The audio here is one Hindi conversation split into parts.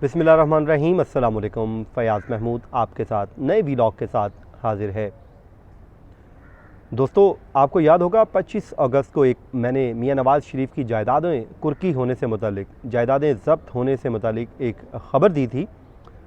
बिस्मिल्लाहिर्रहमानिर्रहीम। अस्सलाम वालेकुम। फ़याज़ महमूद आपके साथ नए व्लॉग के साथ हाज़िर है। दोस्तों, आपको याद होगा 25 अगस्त को मैंने मियां नवाज़ शरीफ की जायदादें कुर्की होने से मुतालिक, जायदादें ज़ब्त होने से मुतालिक एक ख़बर दी थी।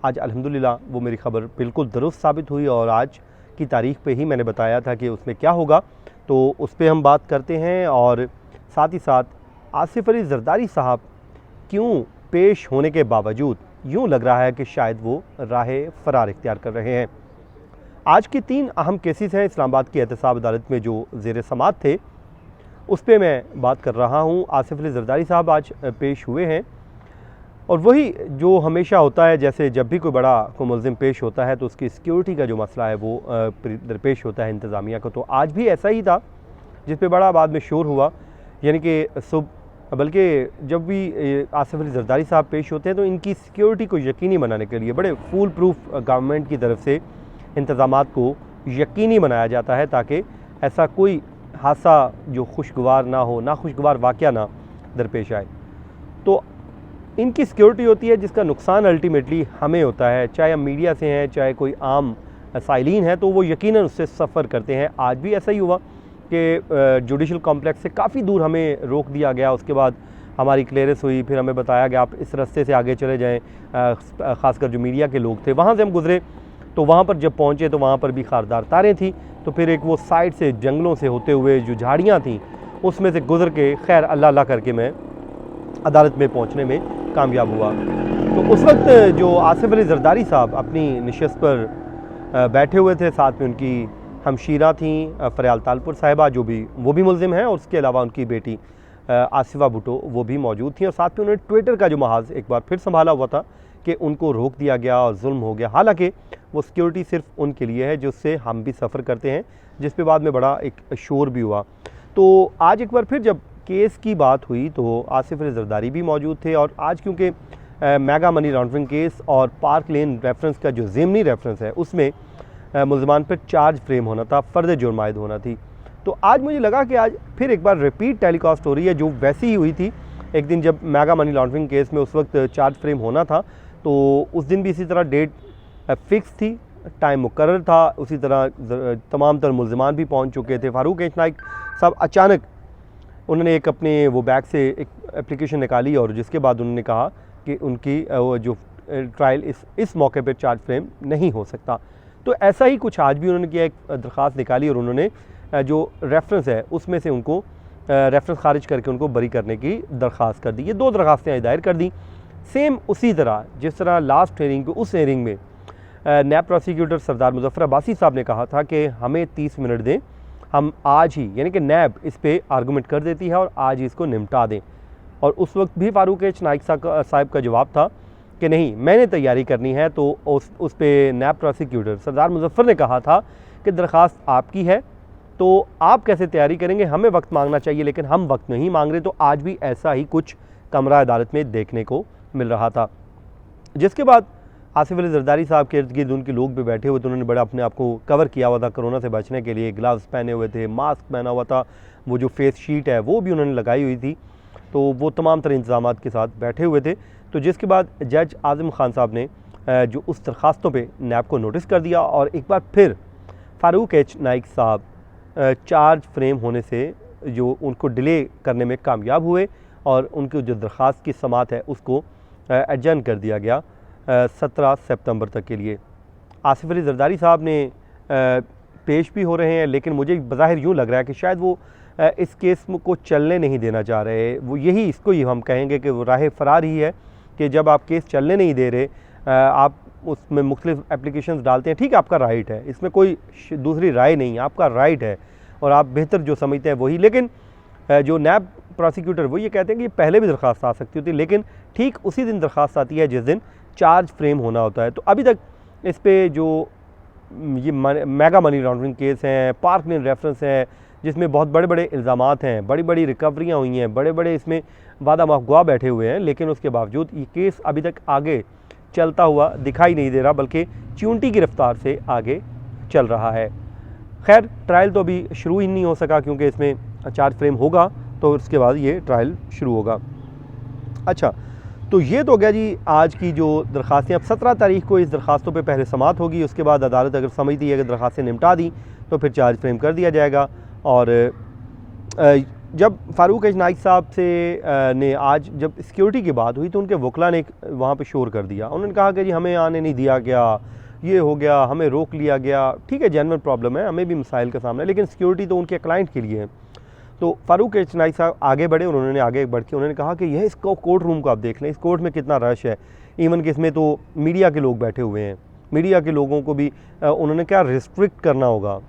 आज अल्हम्दुलिल्लाह वो मेरी ख़बर बिल्कुल दुरुस्त साबित हुई और आज की तारीख़ पे ही मैंने बताया था कि उसमें क्या होगा, तो उस पर हम बात करते हैं। और साथ ही साथ आसिफ़ अली ज़रदारी साहब क्यों पेश होने के बावजूद यूँ लग रहा है कि शायद वो राह फ़रार इख्तियार कर रहे हैं। आज की 3 अहम केसेस हैं इस्लामाबाद की एहतसाब अदालत में जो ज़ेर समाअत थे, उस पर मैं बात कर रहा हूँ। आसिफ़ अली ज़रदारी साहब आज पेश हुए हैं और वही जो हमेशा होता है, जैसे जब भी कोई मुल्ज़िम पेश होता है तो उसकी सिक्योरिटी का जो मसला है वो दरपेश होता है इंतज़ामिया को। तो आज भी ऐसा ही था, जिस पे बड़ा बाद में शोर हुआ। यानी कि बल्कि जब भी आसिफ़ अली ज़रदारी साहब पेश होते हैं तो इनकी सिक्योरिटी को यकीनी बनाने के लिए बड़े फूल प्रूफ गवर्नमेंट की तरफ से इंतज़ामात को यकीनी बनाया जाता है, ताकि ऐसा कोई हादसा जो खुशगवार ना हो, नाखुशगवार वाक़या ना दरपेश आए। तो इनकी सिक्योरिटी होती है जिसका नुकसान अल्टीमेटली हमें होता है, चाहे हम मीडिया से हैं, चाहे कोई आम साइलिन है, तो वो यकीनन उससे सफ़र करते हैं। आज भी ऐसा ही हुआ कि जुडिशल कॉम्प्लेक्स से काफ़ी दूर हमें रोक दिया गया। उसके बाद हमारी क्लियरेंस हुई, फिर हमें बताया गया आप इस रास्ते से आगे चले जाएँ। ख़ासकर जो मीडिया के लोग थे वहाँ से हम गुज़रे, तो वहाँ पर जब पहुँचे तो वहाँ पर भी खारदार तारें थी। तो फिर एक वो साइड से जंगलों से होते हुए जो झाड़ियाँ थीं उसमें से गुज़र के खैर अल्लाह अल्लाह करके मैं अदालत में पहुँचने में कामयाब हुआ। तो उस वक्त जो आसिफ़ अली ज़रदारी साहब अपनी नशस्त पर बैठे हुए थे, साथ में उनकी हमशीरा थीं फ़रियाल तालपुर साहिबा, वो भी मुल्ज़िम हैं, और उसके अलावा उनकी बेटी आसिफ़ा भुट्टो वो भी मौजूद थी। और साथ में उन्होंने ट्विटर का जो महाज़ एक बार फिर संभाला हुआ था कि उनको रोक दिया गया और जुल्म हो गया। हालांकि वो सिक्योरिटी सिर्फ उनके लिए है जिससे हम भी सफ़र करते हैं, जिस पे बाद में बड़ा एक शोर भी हुआ। तो आज एक बार फिर जब केस की बात हुई तो आसिफ़ अली ज़रदारी भी मौजूद थे। और आज क्योंकि मेगा मनी लॉन्ड्रिंग केस और पार्क लेन रेफरेंस का जो ज़िमनी रेफरेंस है उसमें मुल्ज़मान पर चार्ज फ्रेम होना था, फ़र्द जुर्म आयद होना थी। तो आज मुझे लगा कि आज फिर एक बार रिपीट टेलीकास्ट हो रही है, जो वैसी ही हुई थी एक दिन जब मेगा मनी लॉन्ड्रिंग केस में उस वक्त चार्ज फ्रेम होना था। तो उस दिन भी इसी तरह डेट फ़िक्स थी, टाइम मुकर्रर था, उसी तरह तमाम तर मुल्ज़मान भी पहुँच चुके थे। फ़ारूक एच नाइक साहब अचानक उन्होंने एक अपने वो बैग से एक एप्लीकेशन निकाली और जिसके बाद उन्होंने कहा कि उनकी जो ट्रायल इस मौके पर चार्ज फ्रेम नहीं हो सकता। तो ऐसा ही कुछ आज भी उन्होंने किया, एक दरख्वास्त निकाली और उन्होंने जो रेफरेंस है उसमें से उनको रेफरेंस खारिज करके उनको बरी करने की दरख्वास्त कर दी। ये 2 दरख्वास्तें दायर कर दी, सेम उसी तरह जिस तरह लास्ट हेयरिंग उस हेयरिंग में नैब प्रोसिक्यूटर सरदार मुज़फ़्फ़र अब्बासी साहब ने कहा था कि हमें 30 मिनट दें, हम आज ही, यानी कि नैब इस पर आर्गूमेंट कर देती है और आज ही इसको निपटा दें। और उस वक्त भी फ़ारूक एच नाइक साहब का जवाब था कि नहीं, मैंने तैयारी करनी है। तो उस पे नैब प्रोसिक्यूटर सरदार मुज़फ़्फ़र ने कहा था कि दरख्वास्त आपकी है, तो आप कैसे तैयारी करेंगे, हमें वक्त मांगना चाहिए, लेकिन हम वक्त नहीं मांग रहे। तो आज भी ऐसा ही कुछ कमरा अदालत में देखने को मिल रहा था। जिसके बाद आसिफ़ अली ज़रदारी साहब के इर्द गिर्द उनके लोग भी बैठे हुए थे, उन्होंने बड़ा अपने आप को कवर किया हुआ था कोरोना से बचने के लिए, ग्लव्स पहने हुए थे, मास्क पहना हुआ था, वो जो फेस शीट है वो भी उन्होंने लगाई हुई थी। तो वो तमाम तरह इंतज़ामात के साथ बैठे हुए थे। तो जिसके बाद जज आज़म खान साहब ने जो उस दरख्वास्तों पे नैब को नोटिस कर दिया और एक बार फिर फ़ारूक एच नाइक साहब चार्ज फ्रेम होने से जो उनको डिले करने में कामयाब हुए और उनकी जो दरख्वास्त की समाअत है उसको एडजर्न कर दिया गया 17 सितंबर तक के लिए। आसिफ़ अली ज़रदारी साहब ने पेश भी हो रहे हैं, लेकिन मुझे बज़ाहिर यूँ लग रहा है कि शायद वो इस केस को चलने नहीं देना चाह रहे। वो इसको ही हम कहेंगे कि वो राह फ़रार ही है कि जब आप केस चलने नहीं दे रहे, आप उसमें मुख्तलिफ एप्लीकेशंस डालते हैं, ठीक है, आपका राइट है, इसमें कोई दूसरी राय नहीं, आपका राइट है और आप बेहतर जो समझते हैं वही। लेकिन जो नैब प्रोसिक्यूटर वो ये कहते हैं कि पहले भी दरख्वास्त आ सकती होती, लेकिन ठीक उसी दिन दरख्वास्त आती है जिस दिन चार्ज फ्रेम होना होता है। तो अभी तक इस पर जो ये मेगा मनी लॉन्ड्रिंग केस हैं, पार्क लेन रेफरेंस है, जिसमें बहुत बड़े बड़े इल्ज़ामात हैं, बड़ी बड़ी रिकवरियाँ हुई हैं, बड़े बड़े इसमें वादा माफ़ बैठे हुए हैं, लेकिन उसके बावजूद ये केस अभी तक आगे चलता हुआ दिखाई नहीं दे रहा, बल्कि चूंटी की रफ्तार से आगे चल रहा है। खैर, ट्रायल तो अभी शुरू ही नहीं हो सका क्योंकि इसमें चार्ज फ्रेम होगा तो उसके बाद ये ट्रायल शुरू होगा। अच्छा, तो ये तो हो गया जी आज की जो दरख्वास्तें। अब 17 तारीख को इस दरख्वास्तों पे पहले समाअत होगी, उसके बाद अदालत अगर समझती है कि दरख्वास्तें निपटा दी तो फिर चार्ज फ्रेम कर दिया जाएगा। और जब फ़ारूक अजनाइक साहब से ने आज जब सिक्योरिटी की बात हुई तो उनके वकला ने वहाँ पे शोर कर दिया। उन्होंने कहा कि जी हमें आने नहीं दिया गया, ये हो गया, हमें रोक लिया गया। ठीक है, जेन्युइन प्रॉब्लम है, हमें भी मसाइल का सामना है, लेकिन सिक्योरिटी तो उनके क्लाइंट के लिए है। तो फ़ारूक अजनाइक साहब आगे बढ़े, उन्होंने आगे बढ़ के उन्होंने कहा कि यह इस कोर्ट रूम को आप देख लें, इस कोर्ट में कितना रश है, इवन कि इसमें तो मीडिया के लोग बैठे हुए हैं। मीडिया के लोगों को भी उन्होंने क्या रिस्ट्रिक्ट करना होगा।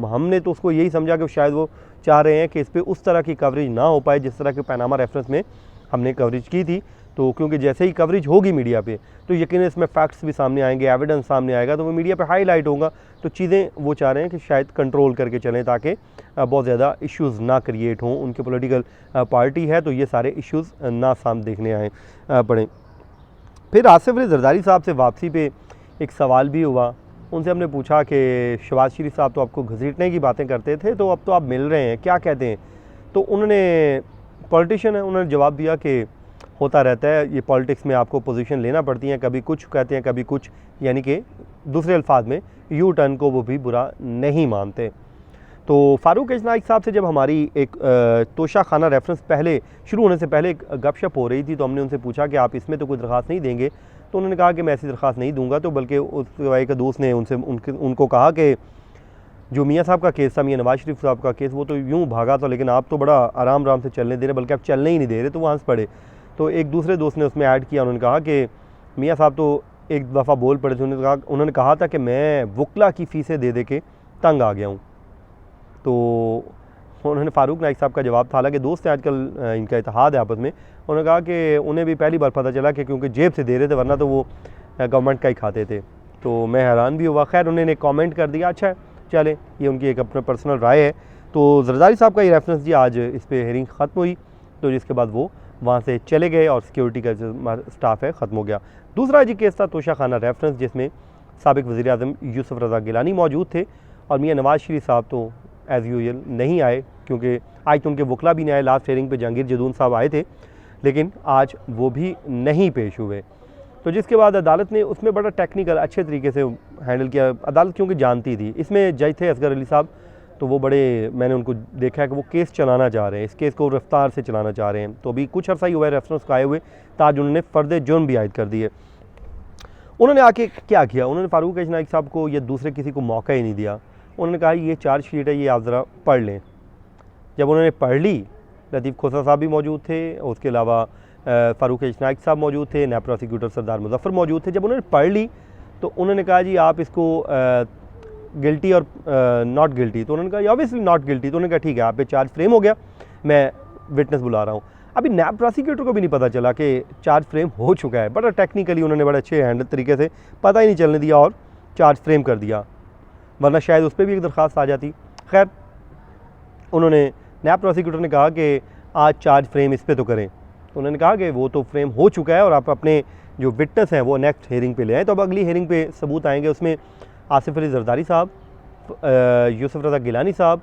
हमने तो उसको यही समझा कि शायद वो चाह रहे हैं कि इस पर उस तरह की कवरेज ना हो पाए जिस तरह के पनामा रेफरेंस में हमने कवरेज की थी। तो क्योंकि जैसे ही कवरेज होगी मीडिया पे तो यकीन इसमें फैक्ट्स भी सामने आएंगे, एविडेंस सामने आएगा, तो वो मीडिया पे हाईलाइट होगा। तो चीज़ें वो चाह रहे हैं कि शायद कंट्रोल करके चलें ताकि बहुत ज़्यादा इश्यूज़ ना क्रिएट हों। उनकी पॉलिटिकल पार्टी है तो ये सारे इश्यूज़ ना सामने देखने आए पड़े। फिर आसिफ अली जरदारी साहब से वापसी पे एक सवाल भी हुआ। उनसे हमने पूछा कि शहबाज शरीफ साहब तो आपको घसीटने की बातें करते थे, तो अब तो आप मिल रहे हैं, क्या कहते हैं? तो उन्होंने, पॉलिटिशियन है, उन्होंने जवाब दिया कि होता रहता है, ये पॉलिटिक्स में आपको पोजीशन लेना पड़ती है, कभी कुछ कहते हैं कभी कुछ, यानी कि दूसरे अल्फाज में यू टर्न को वो भी बुरा नहीं मानते। तो फ़ारूक अजनाइक साहब से जब हमारी एक तोशा खाना रेफरेंस पहले शुरू होने से पहले एक गपशप हो रही थी तो हमने उनसे पूछा कि आप इसमें तो कोई दरख्वास्त नहीं देंगे? तो उन्होंने कहा कि मैं ऐसी दरख्वास्त नहीं दूंगा। तो बल्कि उसके एक दोस्त ने उनको कहा कि जो मियाँ साहब का केस था, मियाँ नवाज शरीफ साहब का केस, वो तो यूँ भागा था, लेकिन आप तो बड़ा आराम से चलने दे रहे, बल्कि आप चलने ही नहीं दे रहे। तो वो हंस पड़े। तो एक दूसरे दोस्त ने उसमें ऐड किया, उन्होंने कहा कि मियाँ साहब तो एक दफ़ा बोल पड़े थे, उन्होंने कहा था कि मैं वकला की फ़ीसें दे के तंग आ गया हूँ। तो उन्होंने फ़ारूक नाइक साहब का जवाब था, हालांकि दोस्त हैं आजकल, इनका इत्तेहाद है आपस में, उन्होंने कहा कि उन्हें भी पहली बार पता चला कि क्योंकि जेब से दे रहे थे, वरना तो वो गवर्नमेंट का ही खाते थे। तो मैं हैरान भी हुआ। खैर उन्होंने कमेंट कर दिया, अच्छा चले, ये उनकी एक अपना पर्सनल राय है। तो जरदारी साहब का ये रेफरेंस जी आज इस पर हेयरिंग ख़त्म हुई, तो जिसके बाद वो वहाँ से चले गए और सिक्योरिटी का जो स्टाफ है ख़त्म हो गया। दूसरा जी केस था तोशा खाना रेफरेंस, जिसमें साबिक वज़ीर आज़म यूसुफ रज़ा गिलानी मौजूद थे और मियाँ नवाज शरीफ साहब तो एज़ यूजुअल नहीं आए, क्योंकि आज तो उनके वकला भी नहीं आए। लास्ट हेयरिंग पे जहांगीर जदून साहब आए थे, लेकिन आज वो भी नहीं पेश हुए। तो जिसके बाद अदालत ने उसमें बड़ा टेक्निकल अच्छे तरीके से हैंडल किया। अदालत क्योंकि जानती थी, इसमें जज थे असगर अली साहब, तो वो बड़े, मैंने उनको देखा है कि वो केस चलाना चाह रहे हैं, इस केस को रफ्तार से चलाना चाह रहे हैं। तो अभी कुछ अर्सा ही हुआ है रेफरेंस को आए हुए, ताज उन्होंने फ़र्द जुर्म भी आयद कर दिए। उन्होंने आके क्या किया, उन्होंने फ़ारूक अजनाइक साहब को या दूसरे किसी को मौका ही नहीं दिया। उन्होंने कहा ये चार्जशीट है, ये आप ज़रा पढ़ लें। जब उन्होंने पढ़ ली, लतीफ़ खोसा साहब भी मौजूद थे, उसके अलावा फ़ारूक अजनाइक साहब मौजूद थे, नायब प्रोसिक्यूटर सरदार मुज़फ़्फ़र मौजूद थे। जब उन्होंने पढ़ ली तो उन्होंने कहा जी आप इसको गिल्टी और नॉट गिल्टी, तो उन्होंने कहा ऑब्वियसली नॉट गिल्टी। तो उन्होंने कहा ठीक है, आप पे चार्ज फ्रेम हो गया, मैं विटनेस बुला रहा हूँ। अभी नायब प्रोसिक्यूटर को भी नहीं पता चला कि चार्ज फ्रेम हो चुका है। बड़ा टेक्निकली उन्होंने बड़े अच्छे हैंडल तरीके से पता ही नहीं चलने दिया और चार्ज फ्रेम कर दिया, वरना शायद उस पर भी एक दरख्वास्त आ जाती। खैर उन्होंने, नायब प्रोसिक्यूटर ने कहा कि आज चार्ज फ्रेम इस पर तो करें। तो उन्होंने कहा कि वो तो फ्रेम हो चुका है और आप अपने जो विटनेस हैं वो नेक्स्ट हेयरिंग पे ले आए। तो अब अगली हेयरिंग पे सबूत आएंगे, उसमें आसिफ अली जरदारी साहब, यूसुफ रज़ा गिलानी साहब,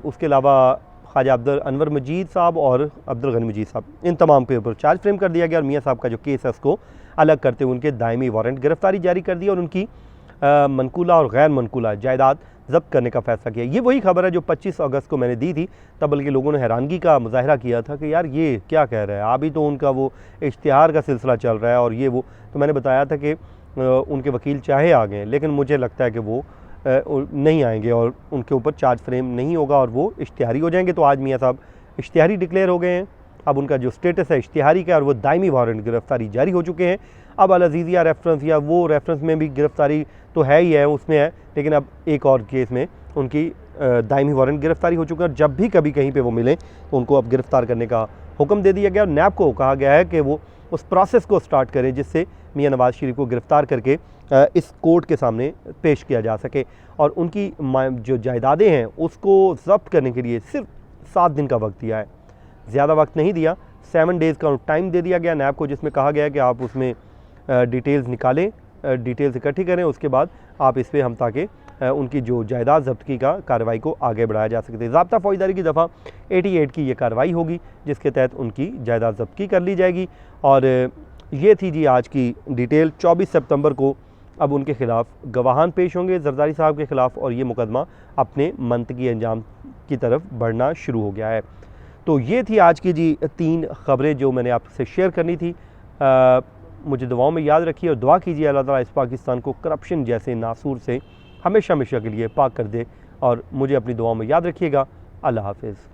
उसके अलावा ख्वाजा अब्दुल अनवर मजीद साहब और अब्दुल गनी मजीद साहब, इन तमाम के ऊपर चार्ज फ्रेम कर दिया गया। और मियाँ साहब का जो केस है उसको अलग करते हुए उनके दायमी वारंट गिरफ्तारी जारी कर दिया और उनकी मनकूला और गैर मनकूला जायदाद जब्त करने का फैसला किया। ये वही खबर है जो 25 अगस्त को मैंने दी थी। तब बल्कि लोगों ने हैरानगी का मुजाहरा किया था कि यार ये क्या कह रहा है, अभी तो उनका वो इश्तिहार का सिलसिला चल रहा है और ये वो। तो मैंने बताया था कि उनके वकील चाहे आ गए, लेकिन मुझे लगता है कि वो नहीं आएंगे और उनके ऊपर चार्ज फ्रेम नहीं होगा और वो इश्तिहारी हो जाएंगे। तो आज मियाँ साहब इश्तिहारी डिक्लेयर हो गए हैं। अब उनका जो स्टेटस है इश्तिहारी का और वो दायमी वारंट गिरफ्तारी जारी हो चुके हैं। अब अल अज़ीज़िया रेफरेंस या वो रेफरेंस में भी गिरफ्तारी तो है ही है, उसमें है, लेकिन अब एक और केस में उनकी दायमी वारंट गिरफ्तारी हो चुकी है और जब भी कभी कहीं पे वो मिलें तो उनको अब गिरफ्तार करने का हुक्म दे दिया गया। और नैब को कहा गया है कि वो उस प्रोसेस को स्टार्ट करें जिससे मियाँ नवाज शरीफ को गिरफ़्तार करके इस कोर्ट के सामने पेश किया जा सके। और उनकी जो जायदादें हैं उसको ज़ब्त करने के लिए सिर्फ 7 दिन का वक्त दिया है, ज़्यादा वक्त नहीं दिया। 7 डेज़ का टाइम दे दिया गया नैब को, जिसमें कहा गया है कि आप उसमें डिटेल्स निकालें, डिटेल्स इकट्ठी करें, उसके बाद आप इस पर हम ताकि उनकी जो जायदाद ज़ब्ती का कार्रवाई को आगे बढ़ाया जा सकते। ज़ाब्ता फ़ौजदारी की दफ़ा 88 की ये कार्रवाई होगी जिसके तहत उनकी जायदाद ज़ब्ती कर ली जाएगी। और ये थी जी आज की डिटेल। 24 सितंबर को अब उनके ख़िलाफ़ गवाहान पेश होंगे जरदारी साहब के ख़िलाफ़, और ये मुकदमा अपने मंतकी अंजाम की तरफ बढ़ना शुरू हो गया है। तो ये थी आज की जी 3 ख़बरें जो मैंने आपसे शेयर करनी थी। मुझे दुआओं में याद रखिए और दुआ कीजिए अल्लाह ताला इस पाकिस्तान को करप्शन जैसे नासूर से हमेशा हमेशा के लिए पाक कर दे, और मुझे अपनी दुआओं में याद रखिएगा। अल्लाह हाफ़िज़।